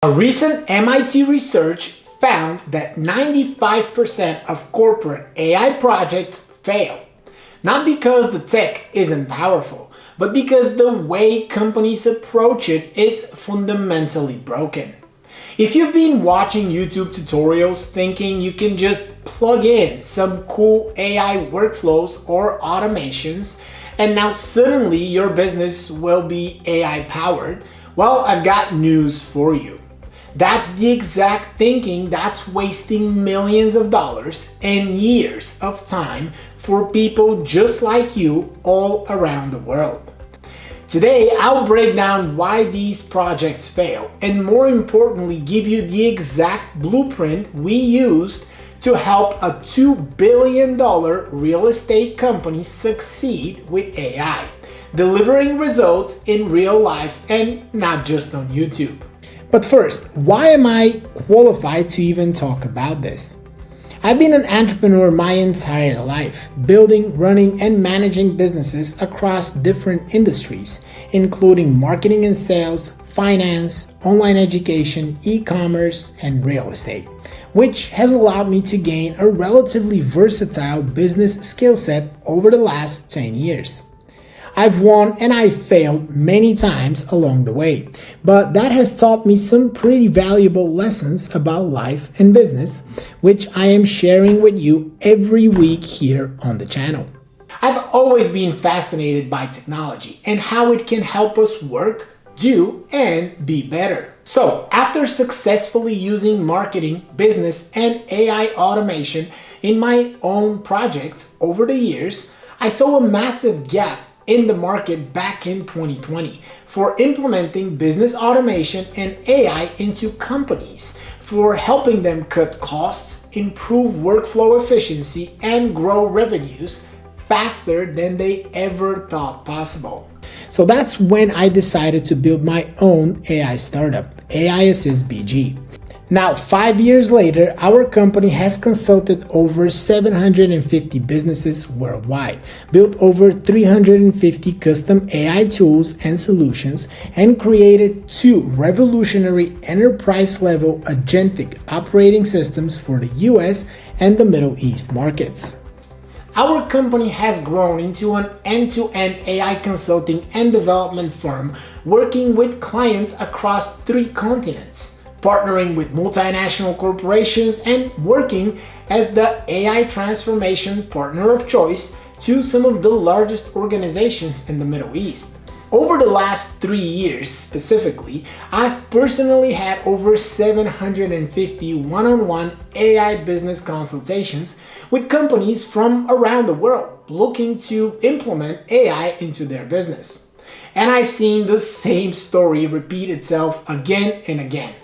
A recent MIT research found that 95% of corporate AI projects fail. Not because the tech isn't powerful, but because the way companies approach it is fundamentally broken. If you've been watching YouTube tutorials thinking you can just plug in some cool AI workflows or automations, and now suddenly your business will be AI powered, well, I've got news for you. That's the exact thinking that's wasting millions of dollars and years of time for people just like you all around the world. Today, I'll break down why these projects fail and more importantly, give you the exact blueprint we used to help a $2 billion real estate company succeed with AI, delivering results in real life and not just on YouTube. But first, why am I qualified to even talk about this? I've been an entrepreneur my entire life, building, running, and managing businesses across different industries, including marketing and sales, finance, online education, e-commerce, and real estate, which has allowed me to gain a relatively versatile business skill set over the last 10 years. I've won and I've failed many times along the way, but that has taught me some pretty valuable lessons about life and business, which I am sharing with you every week here on the channel. I've always been fascinated by technology and how it can help us work, do, and be better. So, after successfully using marketing, business, and AI automation in my own projects over the years, I saw a massive gap in the market back in 2020 for implementing business automation and AI into companies, for helping them cut costs, improve workflow efficiency, and grow revenues faster than they ever thought possible. So that's when I decided to build my own AI startup, AIAssist.bg. Now, 5 years later, our company has consulted over 750 businesses worldwide, built over 350 custom AI tools and solutions, and created 2 revolutionary enterprise-level agentic operating systems for the US and the Middle East markets. Our company has grown into an end-to-end AI consulting and development firm working with clients across 3 continents, partnering with multinational corporations and working as the AI transformation partner of choice to some of the largest organizations in the Middle East. Over the last 3 years specifically, I've personally had over 750 one-on-one AI business consultations with companies from around the world looking to implement AI into their business. And I've seen the same story repeat itself again and again.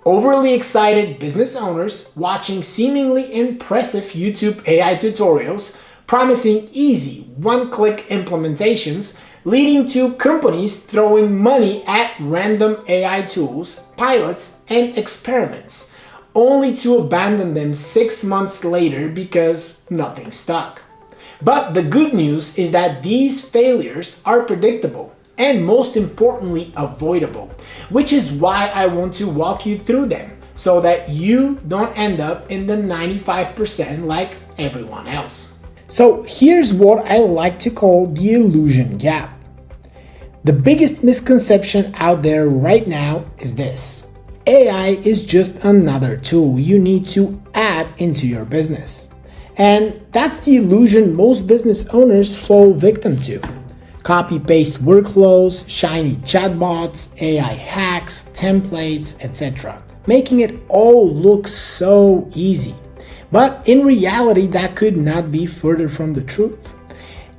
Overly excited business owners watching seemingly impressive YouTube AI tutorials, promising easy one-click implementations, leading to companies throwing money at random AI tools, pilots, and experiments, only to abandon them 6 months later because nothing stuck. But the good news is that these failures are predictable and most importantly avoidable, which is why I want to walk you through them so that you don't end up in the 95% like everyone else. So here's what I like to call the illusion gap. The biggest misconception out there right now is this: AI is just another tool you need to add into your business. And that's the illusion most business owners fall victim to. Copy-paste workflows, shiny chatbots, AI hacks, templates, etc., making it all look so easy. But in reality, that could not be further from the truth.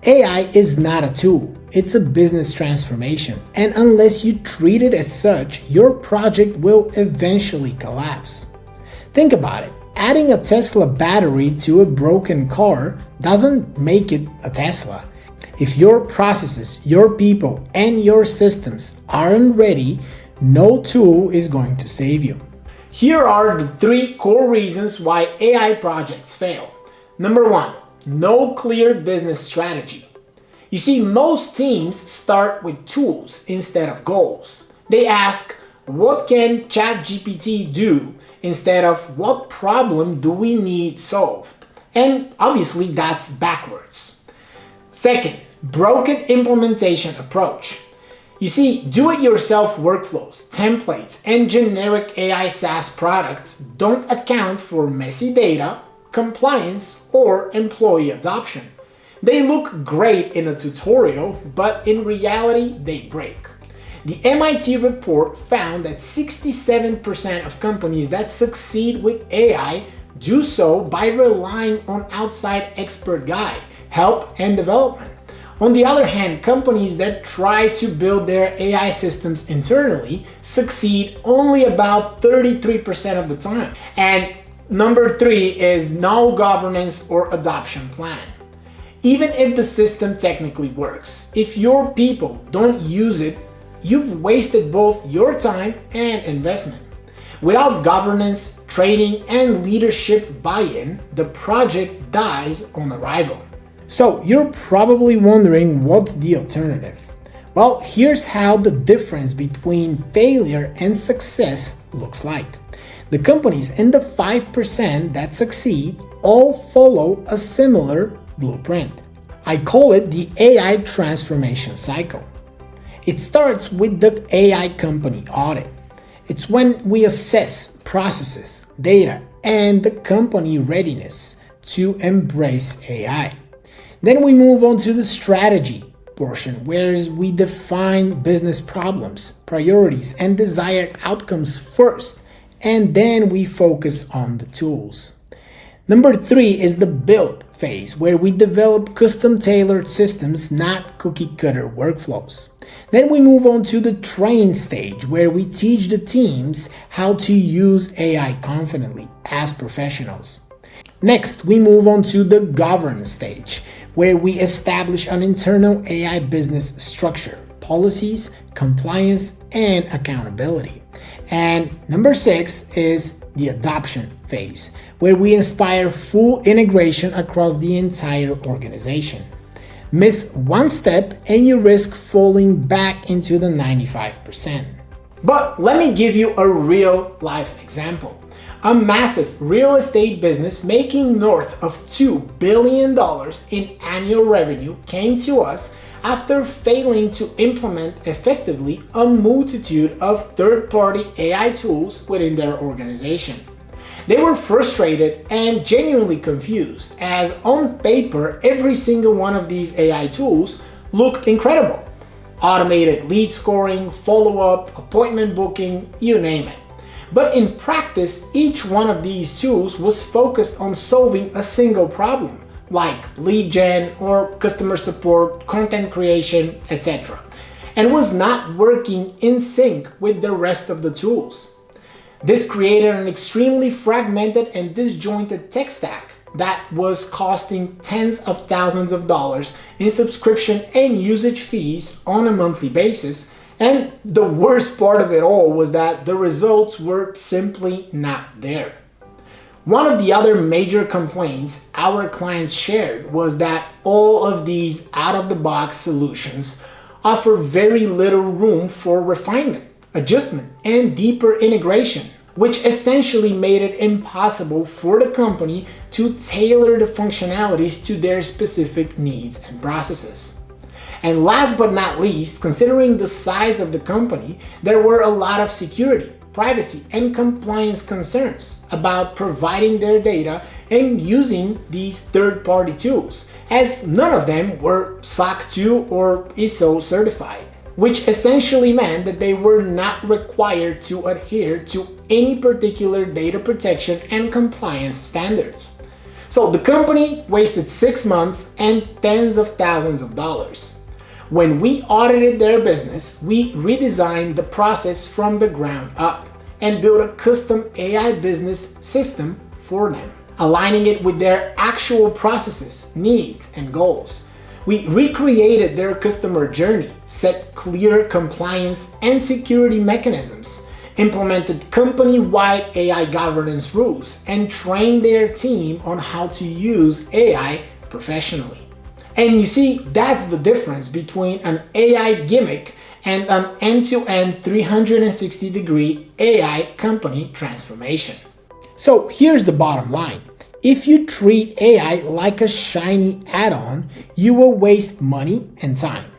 AI is not a tool, it's a business transformation, and unless you treat it as such, your project will eventually collapse. Think about it. Adding a Tesla battery to a broken car doesn't make it a Tesla. If your processes, your people, and your systems aren't ready, no tool is going to save you. Here are the 3 core reasons why AI projects fail. Number 1, no clear business strategy. You see, most teams start with tools instead of goals. They ask, what can ChatGPT do instead of what problem do we need solved? And obviously that's backwards. Second, broken implementation approach. You see, do-it-yourself workflows, templates, and generic AI SaaS products don't account for messy data, compliance, or employee adoption. They look great in a tutorial, but in reality, they break. The MIT report found that 67% of companies that succeed with AI do so by relying on outside expert guide, help, and development. On the other hand, companies that try to build their AI systems internally succeed only about 33% of the time. And number 3 is no governance or adoption plan. Even if the system technically works, if your people don't use it, you've wasted both your time and investment. Without governance, training, and leadership buy-in, the project dies on arrival. So you're probably wondering what's the alternative? Well, here's how the difference between failure and success looks like. The companies in the 5% that succeed all follow a similar blueprint. I call it the AI transformation cycle. It starts with the AI company audit. It's when we assess processes, data, and the company readiness to embrace AI. Then we move on to the strategy portion, where we define business problems, priorities, and desired outcomes first, and then we focus on the tools. Number 3 is the build phase, where we develop custom-tailored systems, not cookie-cutter workflows. Then we move on to the train stage, where we teach the teams how to use AI confidently as professionals. Next, we move on to the govern stage, where we establish an internal AI business structure, policies, compliance, and accountability. And number 6 is the adoption phase, where we inspire full integration across the entire organization. Miss one step and you risk falling back into the 95%. But let me give you a real life example. A massive real estate business making north of $2 billion in annual revenue came to us after failing to implement effectively a multitude of third-party AI tools within their organization. They were frustrated and genuinely confused, as on paper, every single one of these AI tools looked incredible. Automated lead scoring, follow-up, appointment booking, you name it. But in practice, each one of these tools was focused on solving a single problem, like lead gen or customer support, content creation, etc., and was not working in sync with the rest of the tools. This created an extremely fragmented and disjointed tech stack that was costing tens of thousands of dollars in subscription and usage fees on a monthly basis. And the worst part of it all was that the results were simply not there. One of the other major complaints our clients shared was that all of these out-of-the-box solutions offer very little room for refinement, adjustment, and deeper integration, which essentially made it impossible for the company to tailor the functionalities to their specific needs and processes. And last but not least, considering the size of the company, there were a lot of security, privacy, and compliance concerns about providing their data and using these third-party tools, as none of them were SOC 2 or ISO certified, which essentially meant that they were not required to adhere to any particular data protection and compliance standards. So the company wasted 6 months and tens of thousands of dollars. When we audited their business, we redesigned the process from the ground up and built a custom AI business system for them, aligning it with their actual processes, needs, and goals. We recreated their customer journey, set clear compliance and security mechanisms, implemented company-wide AI governance rules, and trained their team on how to use AI professionally. And you see, that's the difference between an AI gimmick and an end-to-end 360-degree AI company transformation. So here's the bottom line. If you treat AI like a shiny add-on, you will waste money and time.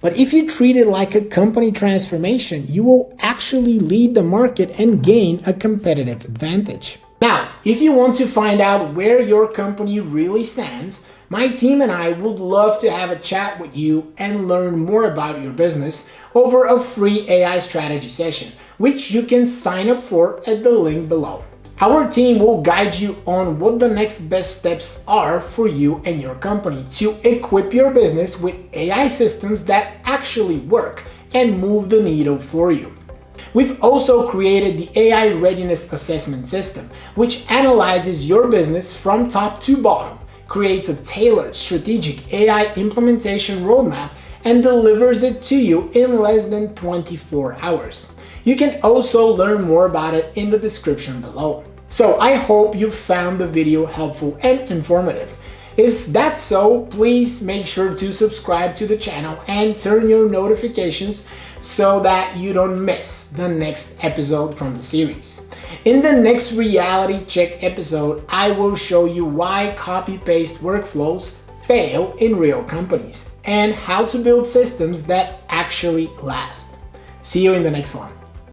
But if you treat it like a company transformation, you will actually lead the market and gain a competitive advantage. Now, if you want to find out where your company really stands, my team and I would love to have a chat with you and learn more about your business over a free AI strategy session, which you can sign up for at the link below. Our team will guide you on what the next best steps are for you and your company to equip your business with AI systems that actually work and move the needle for you. We've also created the AI Readiness Assessment System, which analyzes your business from top to bottom, creates a tailored strategic AI implementation roadmap, and delivers it to you in less than 24 hours. You can also learn more about it in the description below. So I hope you found the video helpful and informative. If that's so, please make sure to subscribe to the channel and turn your notifications so that you don't miss the next episode from the series. In the next reality check episode, I will show you why copy-paste workflows fail in real companies and how to build systems that actually last. See you in the next one.